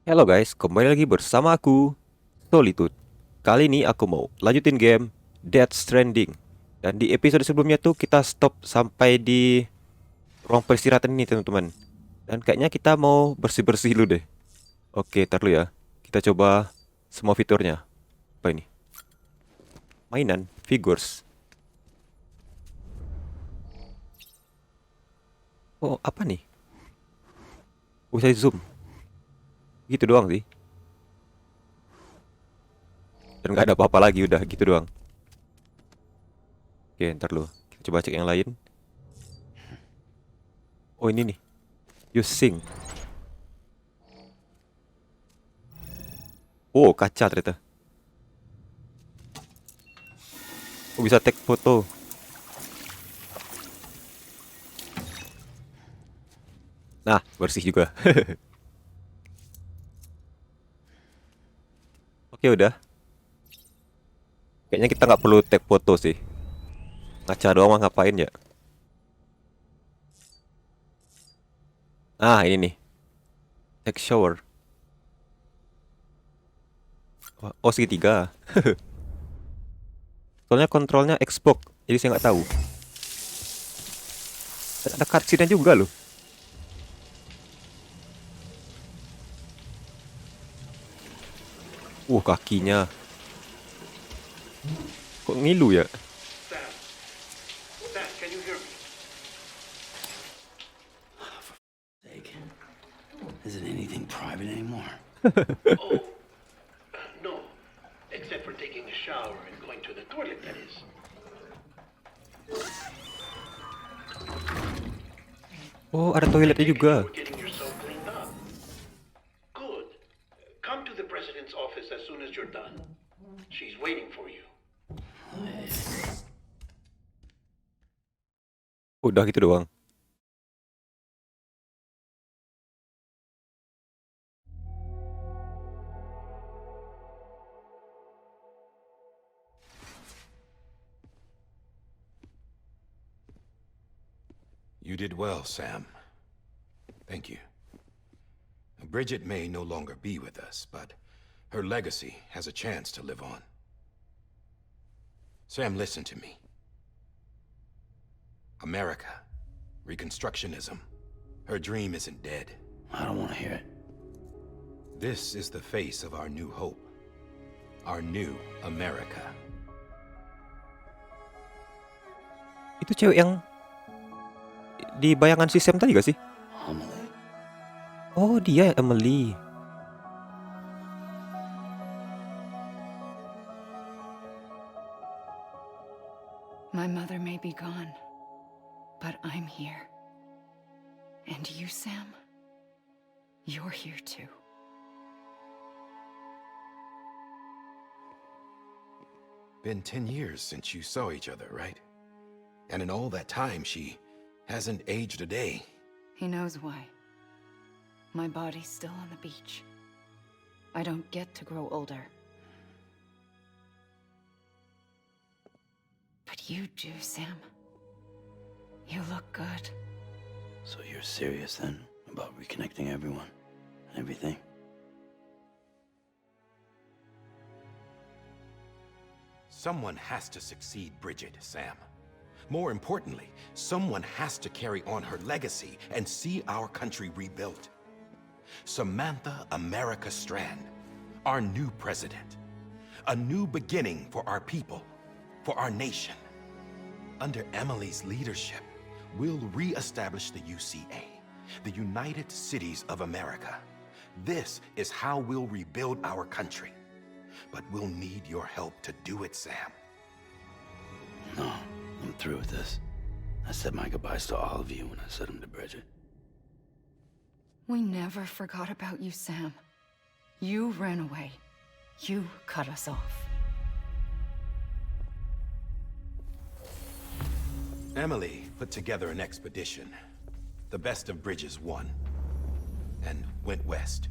Halo guys, kembali lagi bersama aku, Solitude. Kali ini aku mau lanjutin game Death Stranding. Dan di episode sebelumnya tuh kita stop sampai di ruang peristirahatan ini teman-teman. Dan kayaknya kita mau bersih-bersih dulu deh. Oke, ntar dulu ya. Kita coba semua fiturnya. Apa ini? Mainan, figures. Oh, apa nih? Bisa zoom. Gitu doang sih. Dan nggak ada apa-apa lagi, udah gitu doang. Oke, ntar dulu. Kita coba cek yang lain. Oh, ini nih. Use sync. Oh, kaca ternyata. Oh, bisa take foto. Nah, bersih juga. Oke, udah. Kayaknya kita nggak perlu take foto sih. Ngaca doang mah ngapain ya? Ah, ini nih. Take shower. Oh, segitiga. Soalnya kontrolnya Xbox, jadi saya nggak tahu. Dan ada cutscene juga loh. Kakinya. Kok ngilu ya? Sam, Sam, can you hear me? Sake. Is it anything private anymore? Oh, no. Except for taking a shower and going to the toilet, that is. Oh, ada toiletnya juga. You're getting yourself cleaned up. Good. Come to the president's office as soon as you're done. She's waiting for you. Udah gitu doang. You did well, Sam. Thank you. Bridget may no longer be with us, but her legacy has a chance to live on. Sam, listen to me. America, Reconstructionism, her dream isn't dead. I don't want to hear it. This is the face of our new hope. Our new America. Itu cewek yang di bayangan si Sam tadi gak sih? Homily. Oh, dia Emily. My mother may be gone, but I'm here. And you, Sam, you're here too. Been 10 years since you saw each other, right? And in all that time, she hasn't aged a day. He knows why. My body's still on the beach. I don't get to grow older. But you do, Sam. You look good. So you're serious then about reconnecting everyone and everything? Someone has to succeed Bridget, Sam. More importantly, someone has to carry on her legacy and see our country rebuilt. Samantha America Strand, our new president. A new beginning for our people, for our nation. Under Emily's leadership, we'll re-establish the UCA, the United Cities of America. This is how we'll rebuild our country. But we'll need your help to do it, Sam. No, I'm through with this. I said my goodbyes to all of you when I said them to Bridget. We never forgot about you, Sam. You ran away. You cut us off. Emily put together an expedition. The best of Bridges won. And went west.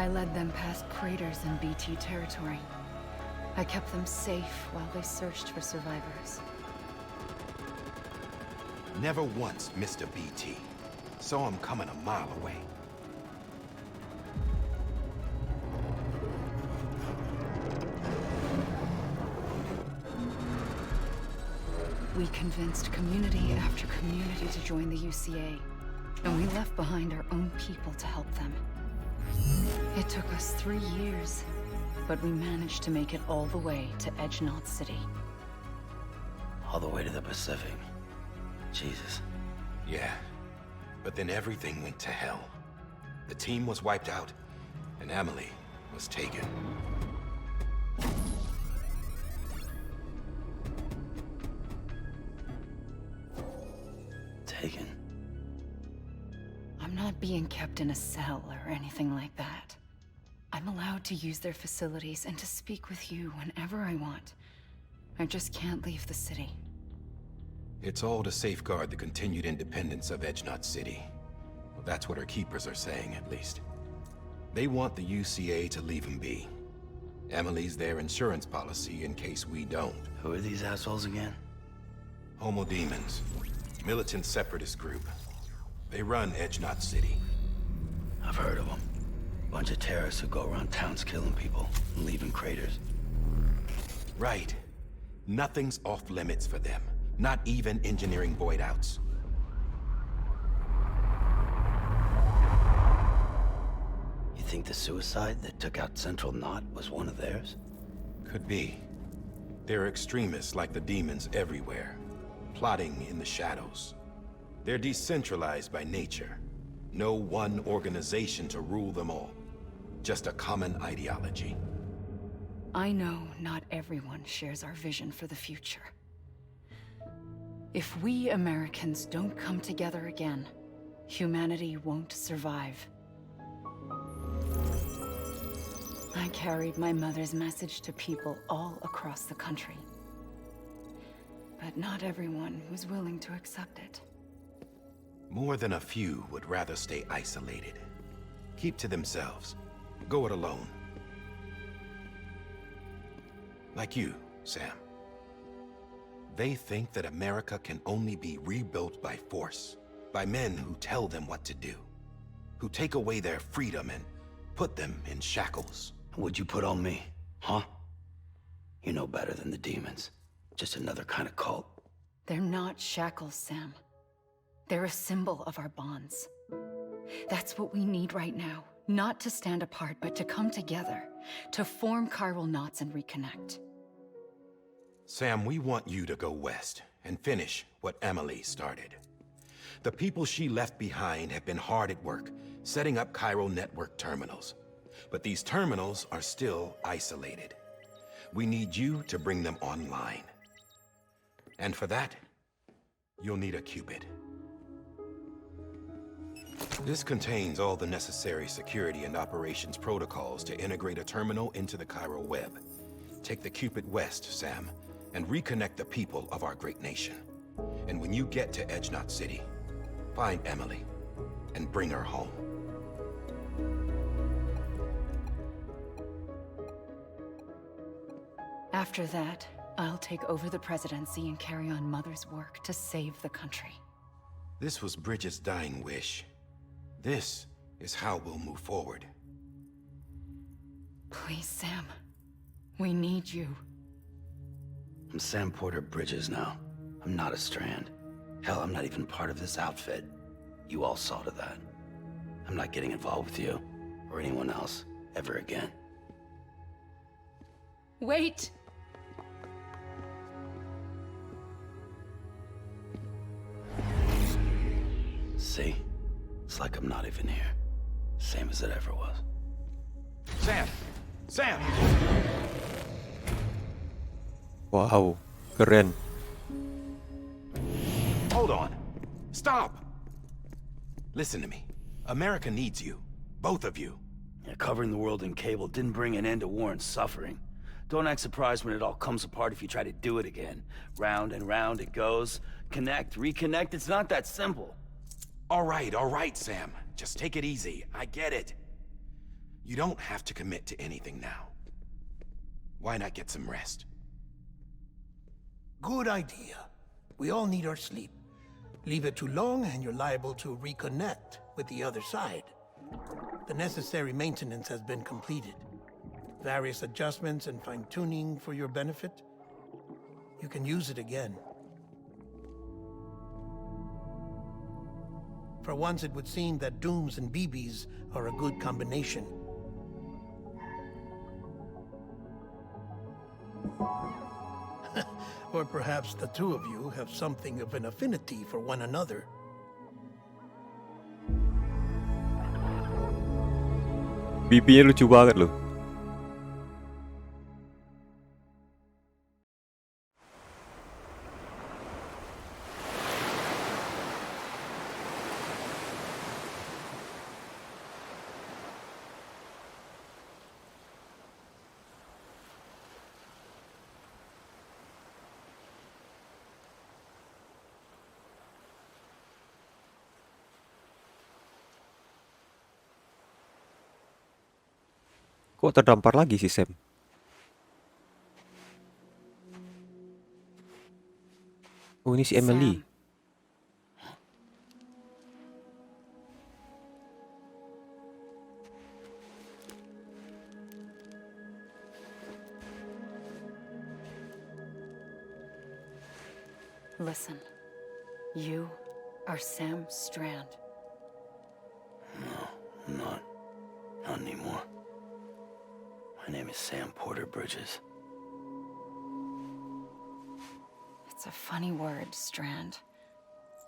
I led them past craters in BT territory. I kept them safe while they searched for survivors. Never once missed a BT. Saw him coming a mile away. We convinced community after community to join the UCA, and we left behind our own people to help them. It took us 3 years, but we managed to make it all the way to Edgenot City. All the way to the Pacific. Jesus. Yeah, but then everything went to hell. The team was wiped out, and Emily was taken. Taken. I'm not being kept in a cell or anything like that. I'm allowed to use their facilities and to speak with you whenever I want. I just can't leave the city. It's all to safeguard the continued independence of Edgenot City. Well, that's what our keepers are saying, at least. They want the UCA to leave him be. Emily's their insurance policy in case we don't. Who are these assholes again? Homo Demons. Militant separatist group. They run Edgenot City. I've heard of them. Bunch of terrorists who go around towns killing people and leaving craters. Right. Nothing's off limits for them. Not even engineering void outs. You think the suicide that took out Central Knot was one of theirs? Could be. There are extremists like the demons everywhere, plotting in the shadows. They're decentralized by nature. No one organization to rule them all. Just a common ideology. I know not everyone shares our vision for the future. If we Americans don't come together again, humanity won't survive. I carried my mother's message to people all across the country. But not everyone was willing to accept it. More than a few would rather stay isolated. Keep to themselves. Go it alone. Like you, Sam. They think that America can only be rebuilt by force, by men who tell them what to do, who take away their freedom and put them in shackles. What'd you put on me, huh? You know better than the demons. Just another kind of cult. They're not shackles, Sam. They're a symbol of our bonds. That's what we need right now. Not to stand apart, but to come together, to form chiral knots and reconnect. Sam, we want you to go west and finish what Emily started. The people she left behind have been hard at work, setting up chiral network terminals. But these terminals are still isolated. We need you to bring them online. And for that, you'll need a Cupid. This contains all the necessary security and operations protocols to integrate a terminal into the chiral web. Take the Cupid west, Sam, and reconnect the people of our great nation. And when you get to Edgenot City, find Emily and bring her home. After that, I'll take over the presidency and carry on Mother's work to save the country. This was Bridget's dying wish. This is how we'll move forward. Please, Sam. We need you. I'm Sam Porter Bridges now. I'm not a Strand. Hell, I'm not even part of this outfit. You all saw to that. I'm not getting involved with you, or anyone else, ever again. Wait! See? It's like I'm not even here. Same as it ever was. Sam! Sam! Wow, keren. Hold on. Stop! Listen to me. America needs you. Both of you. Yeah, covering the world in cable didn't bring an end to war and suffering. Don't act surprised when it all comes apart if you try to do it again. Round and round it goes. Connect, reconnect, it's not that simple. All right, Sam. Just take it easy. I get it. You don't have to commit to anything now. Why not get some rest? Good idea. We all need our sleep. Leave it too long and you're liable to reconnect with the other side. The necessary maintenance has been completed. Various adjustments and fine-tuning for your benefit. You can use it again. For once, it would seem that Dooms and BBs are a good combination. Or perhaps the two of you have something of an affinity for one another. BB-nya lucu banget loh. Kok terdampar lagi si Sam? Oh, ini si Emily. Sam. Listen, you are Sam Strand. No, I'm not. Not anymore. My name is Sam Porter Bridges. It's a funny word, Strand.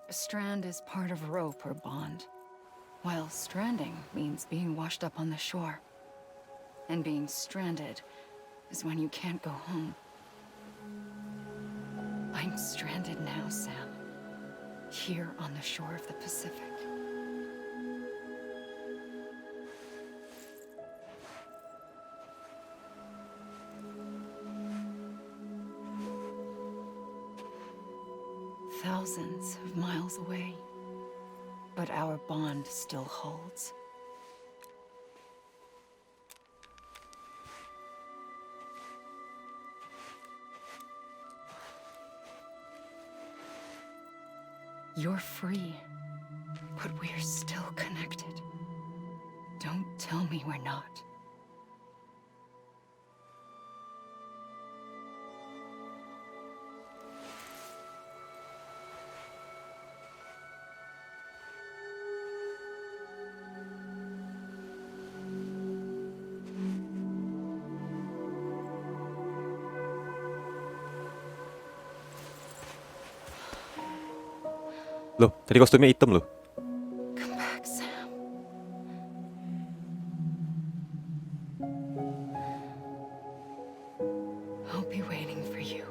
A strand is part of rope or bond, while stranding means being washed up on the shore. And being stranded is when you can't go home. I'm stranded now, Sam. Here on the shore of the Pacific. Thousands of miles away. But our bond still holds. You're free, but we're still connected. Don't tell me we're not. Loh, tadi kostumnya hitam loh. Come back, Sam. I'll be waiting for you.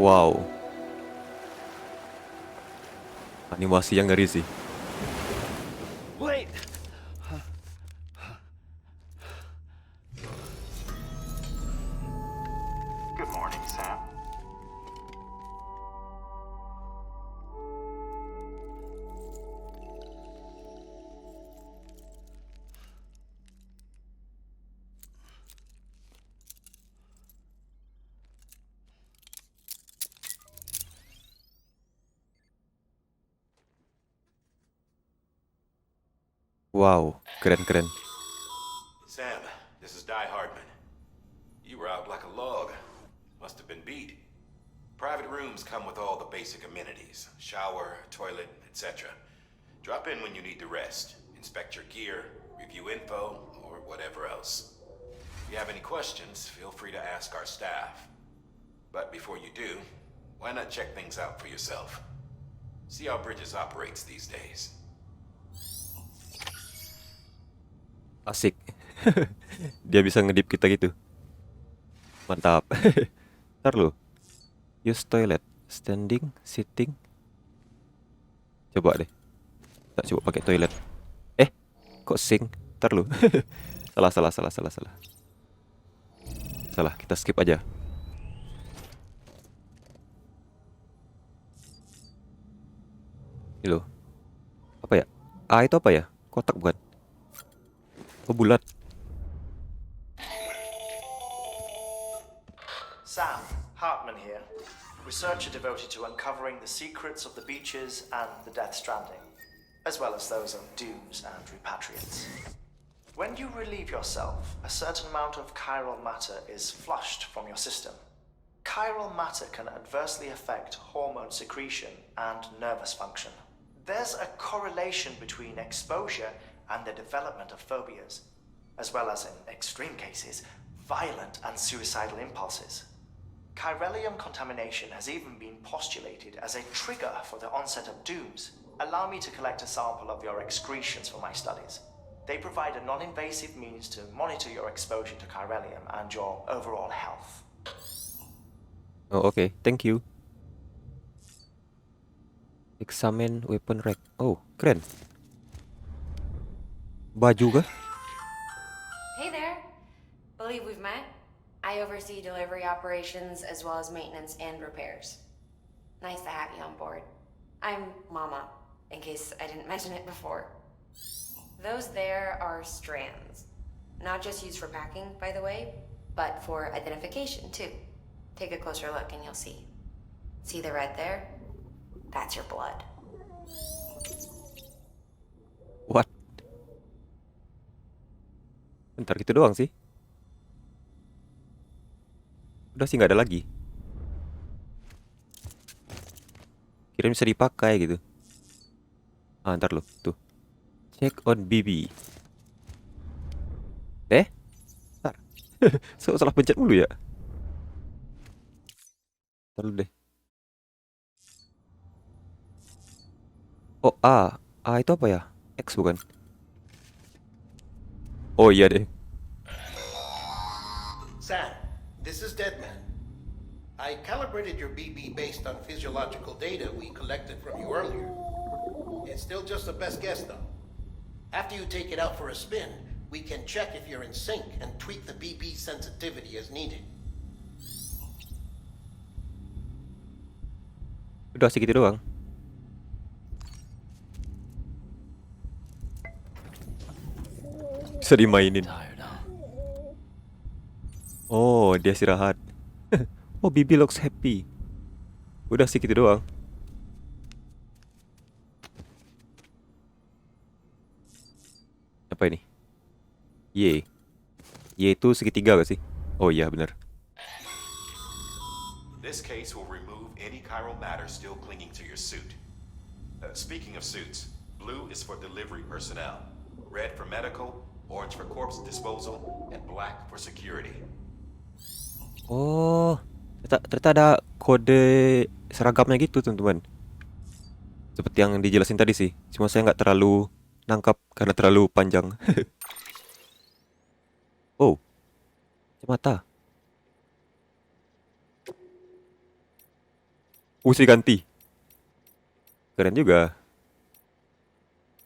Wow. Animasi yang ngeri sih. Wait! Good morning, Sam. Wow, keren-keren. Sam, this is Di Hardman. You were out like a log. Must have been beat. Private rooms come with all the basic amenities. Shower, toilet, etc. Drop in when you need to rest. Inspect your gear, review info, or whatever else. If you have any questions, feel free to ask our staff. But before you do, why not check things out for yourself? See how Bridges operates these days. Asik. Dia bisa ngedip kita gitu. Mantap. Ntar lu. Use toilet. Standing, sitting. Coba deh. Tak coba pakai toilet. Kok sing? Ntar lu. Salah. Salah, kita skip aja. Ini loh. Apa ya? Itu apa ya? Kotak bukan? Oh, bulat. Sam, Hartman here, researcher devoted to uncovering the secrets of the beaches and the Death Stranding, as well as those of dooms and repatriates. When you relieve yourself, a certain amount of chiral matter is flushed from your system. Chiral matter can adversely affect hormone secretion and nervous function. There's a correlation between exposure and the development of phobias, as well as, in extreme cases, violent and suicidal impulses. Chiralium contamination has even been postulated as a trigger for the onset of dooms. Allow me to collect a sample of your excretions for my studies. They provide a non-invasive means to monitor your exposure to chiralium and your overall health. Oh, oke. Thank you. Examine weapon rack. Oh, keren. Baju kah? Hey there. Believe we've met. I oversee delivery operations as well as maintenance and repairs. Nice to have you on board. I'm Mama, in case I didn't mention it before. Those there are strands. Not just used for packing, by the way, but for identification too. Take a closer look and you'll see. See the red there? That's your blood. What? Bentar, gitu doang sih. Udah sih nggak ada lagi. Kira bisa dipakai gitu. Ntar loh, tuh. Check on BB. Ntar. Salah pencet mulu ya. Ntar dulu deh. Oh, itu apa ya? X bukan? Oh iya deh. Sam, this is Deadman. I calibrated your BB based on physiological data we collected from you earlier. It's still just a best guess, though. After you take it out for a spin, we can check if you're in sync and tweak the BB sensitivity as needed. Udah segitu doang. Bisa dimainin. Tired, huh? Oh, dia istirahat. Oh, Bibi looks happy. Udah segitu doang. Apa ini? Y. Y itu segitiga gak sih? Oh iya, benar. This case will remove any chiral matter still clinging to your suit. Speaking of suits, blue is for delivery personnel, red for medical, orange for corpse disposal, and black for security. Oh, ternyata ada kode seragamnya gitu, teman-teman. Seperti yang dijelasin tadi sih. Cuma saya nggak terlalu nangkap karena terlalu panjang. Oh, kacamata. Usi ganti. Keren juga.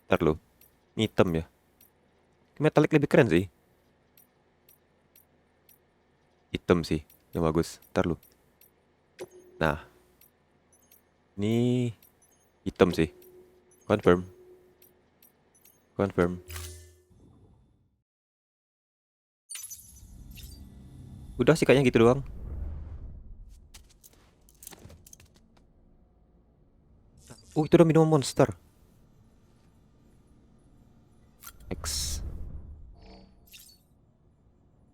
Ntar lu. Ini hitam ya. Metalik lebih keren sih. Hitam sih. Yang bagus. Ntar lu. Nah. Ini hitam sih. Confirm. Confirm. Udah sih kayaknya gitu doang. Itu udah minuman monster. X.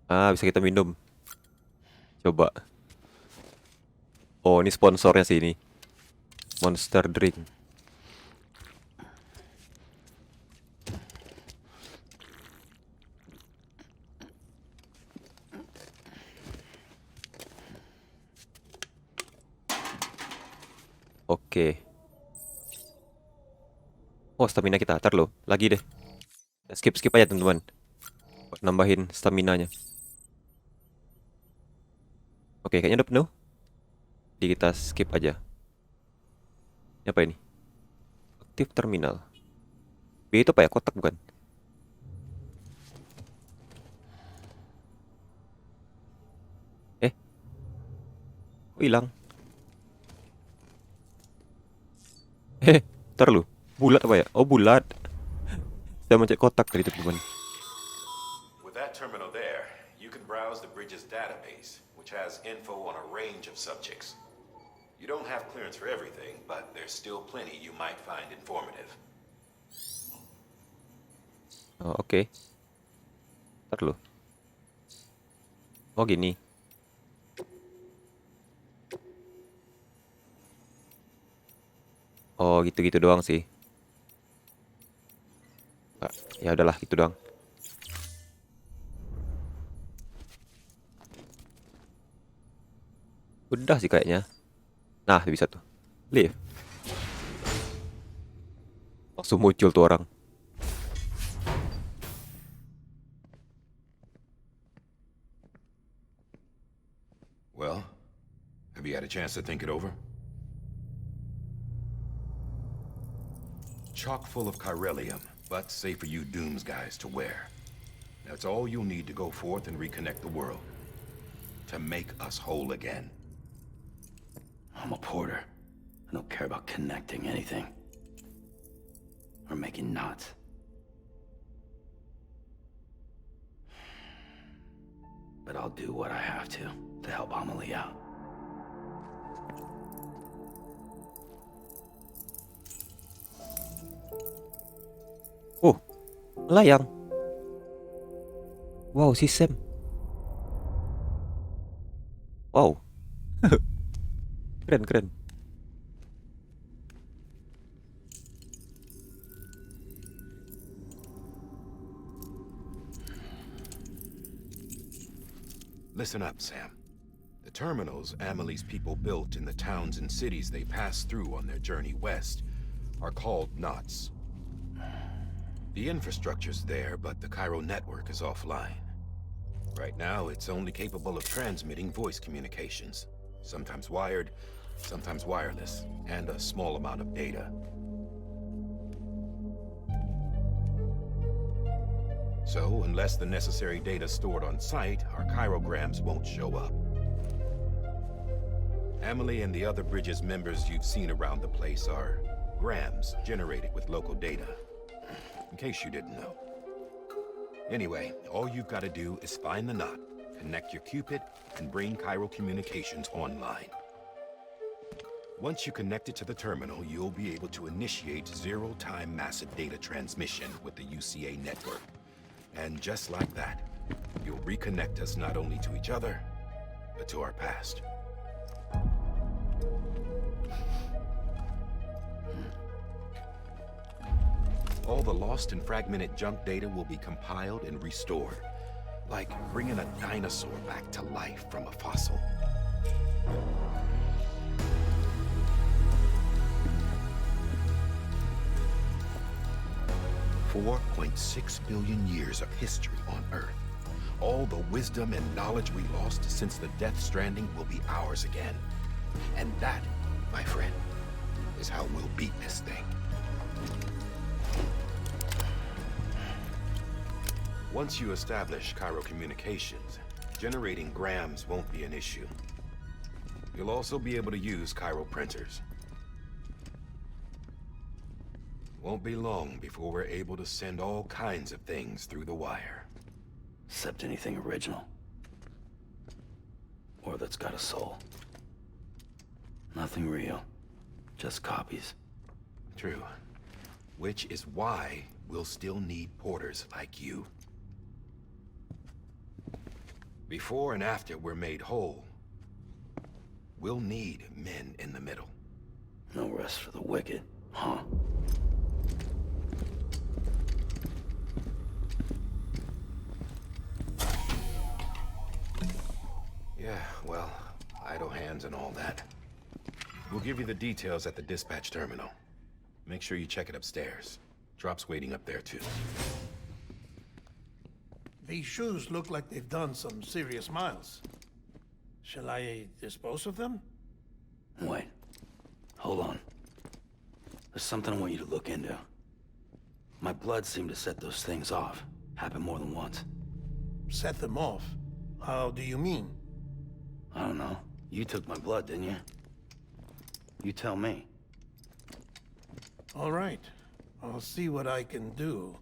Bisa kita minum. Coba. Oh, ini sponsornya sih ini. Monster drink. Oke. Oh, stamina kita. Ntar lo. Lagi deh. Skip aja, teman-teman. Buat nambahin staminanya. Oke, kayaknya udah penuh. Jadi kita skip aja. Ini apa ini? Aktif terminal. B itu apa ya? Kotak bukan? Oh, hilang. Ntar lu. Bulat apa ya? Oh, bulat. Saya mencet kotak tadi teman-teman. With that terminal there, you can browse the bridge's database, which has info on a range of subjects. You don't have clearance for everything, but there's still plenty you might find informative. Oh, oke. Ntar lu. Oh, gini. Oh, gitu-gitu doang sih. Ya udahlah, gitu doang. Udah sih kayaknya. Nah, bisa tuh. Leave. Langsung muncul tuh orang. Well, have you had a chance to think it over? Chock full of chiralium, but safe for you Dooms guys to wear. That's all you'll need to go forth and reconnect the world. To make us whole again. I'm a porter. I don't care about connecting anything. Or making knots. But I'll do what I have to help Amelie out. Oh, melayang. Wow, si Sam. Wow. Keren. Listen up, Sam. The terminals Amelie's people built in the towns and cities they passed through on their journey west are called knots. The infrastructure's there, but the Cairo network is offline. Right now, it's only capable of transmitting voice communications, sometimes wired, sometimes wireless, and a small amount of data. So, unless the necessary data stored on site, our chirograms won't show up. Amelie and the other Bridges members you've seen around the place are grams generated with local data. In case you didn't know. Anyway, all you've got to do is find the knot, connect your Cupid, and bring Cairo communications online. Once you connect it to the terminal, you'll be able to initiate zero-time massive data transmission with the UCA network. And just like that, you'll reconnect us not only to each other, but to our past. All the lost and fragmented junk data will be compiled and restored, like bringing a dinosaur back to life from a fossil. $4.6 billion years of history on Earth. All the wisdom and knowledge we lost since the Death Stranding will be ours again. And that, my friend, is how we'll beat this thing. Once you establish Cairo communications, generating grams won't be an issue. You'll also be able to use Cairo printers. Won't be long before we're able to send all kinds of things through the wire. Except anything original. Or that's got a soul. Nothing real. Just copies. True. Which is why we'll still need porters like you. Before and after we're made whole, we'll need men in the middle. No rest for the wicked, huh? Yeah, well, idle hands and all that. We'll give you the details at the dispatch terminal. Make sure you check it upstairs. Drop's waiting up there, too. These shoes look like they've done some serious miles. Shall I dispose of them? Wait. Hold on. There's something I want you to look into. My blood seemed to set those things off. Happened more than once. Set them off? How do you mean? I don't know. You took my blood, didn't you? You tell me. All right. I'll see what I can do.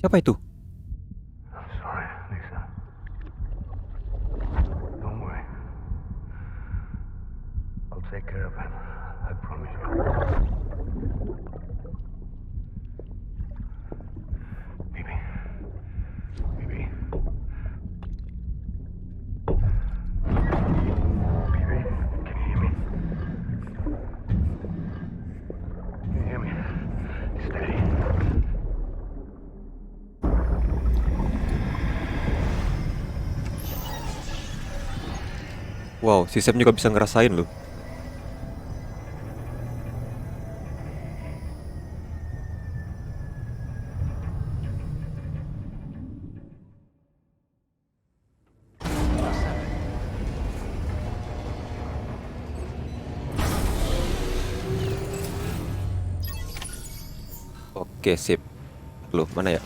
Siapa itu? I'm sorry, Lisa. Don't worry. I'll take care of it. I promise you. Bibi. Bibi. Bibi, can you hear me? Can you hear me? Steady. Wow, si Sam juga bisa ngerasain loh. Oke, sip. Loh, mana ya?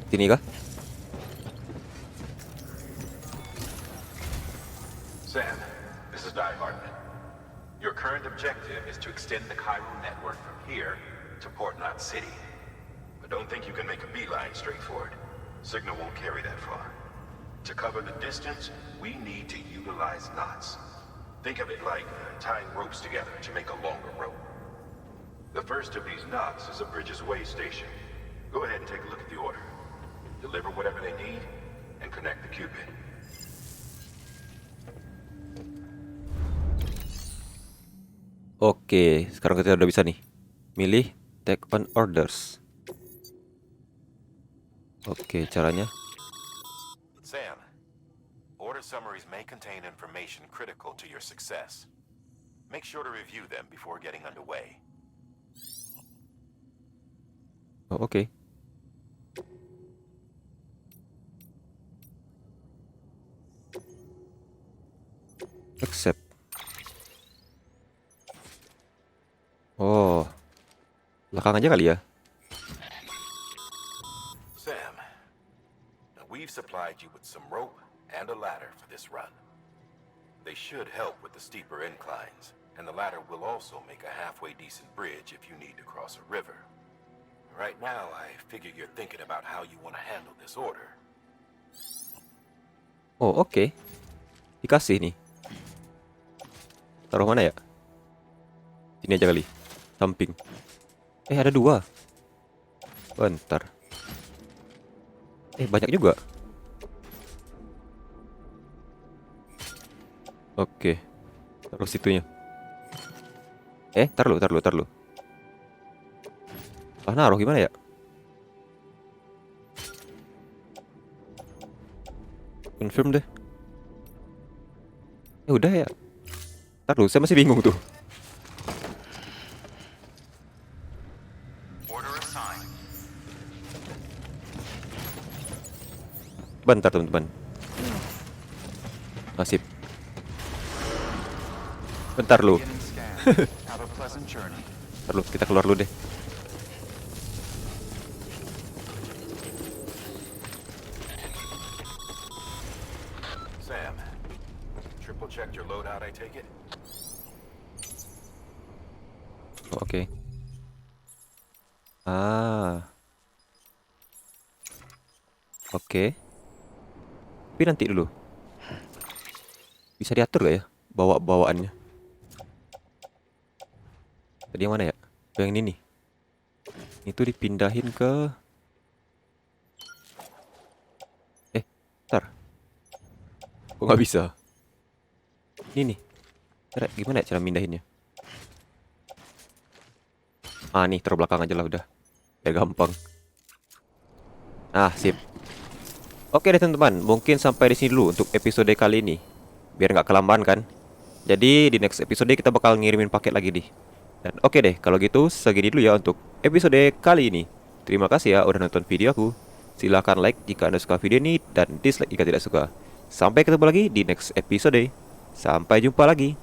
Sini kah? Sam, this is Di Hartman. Your current objective is to extend the Cairo network from here to Port Knot City. But don't think you can make a beeline straight for it. Signal won't carry that far. To cover the distance, we need to utilize knots. Think of it like tying ropes together to make a longer rope. The first of these knots is a Bridges Way station. Go ahead and take a look at the order. Deliver whatever they need and connect the Cupid. Oke, sekarang kita udah bisa nih. Milih take on orders. Oke, caranya. Sam, order summaries may contain information critical to your success. Make sure to review them before getting underway. Oh, oke. Accept. Oh, belakang aja kali ya. Sam, we've supplied you with some rope and a ladder for this run. They should help with the steeper inclines, and the ladder will also make a halfway decent bridge if you need to cross a river. Right now, I figure you're thinking about how you want to handle this order. Oh, oke. Dikasih nih. Taruh mana ya? Sini aja kali. Samping. Ada 2. Bentar. Banyak juga. Oke. Taruh situnya. Tar lu. Naruh gimana ya? Confirm deh. Udah ya. Tar lu, saya masih bingung tuh. Bentar teman-teman. Nasib. Bentar lu. Bentar lu, kita keluar dulu deh. Sam, triple check your loadout, I take it? Oh, oke. Oke. Tapi nanti dulu. Bisa diatur gak ya bawaannya? Tadi yang mana ya? Yang ini nih. Itu dipindahin ke Kok nggak bisa? Ini nih. Gimana ya cara mindahinnya? Ah nih, taruh belakang aja lah udah. Ya gampang. Ah, sip. Oke deh teman-teman, mungkin sampai di sini dulu untuk episode kali ini. Biar nggak kelamaan kan. Jadi di next episode kita bakal ngirimin paket lagi nih. Dan oke deh, kalau gitu segini dulu ya untuk episode kali ini. Terima kasih ya udah nonton video aku. Silahkan like jika Anda suka video ini dan dislike jika tidak suka. Sampai ketemu lagi di next episode. Sampai jumpa lagi.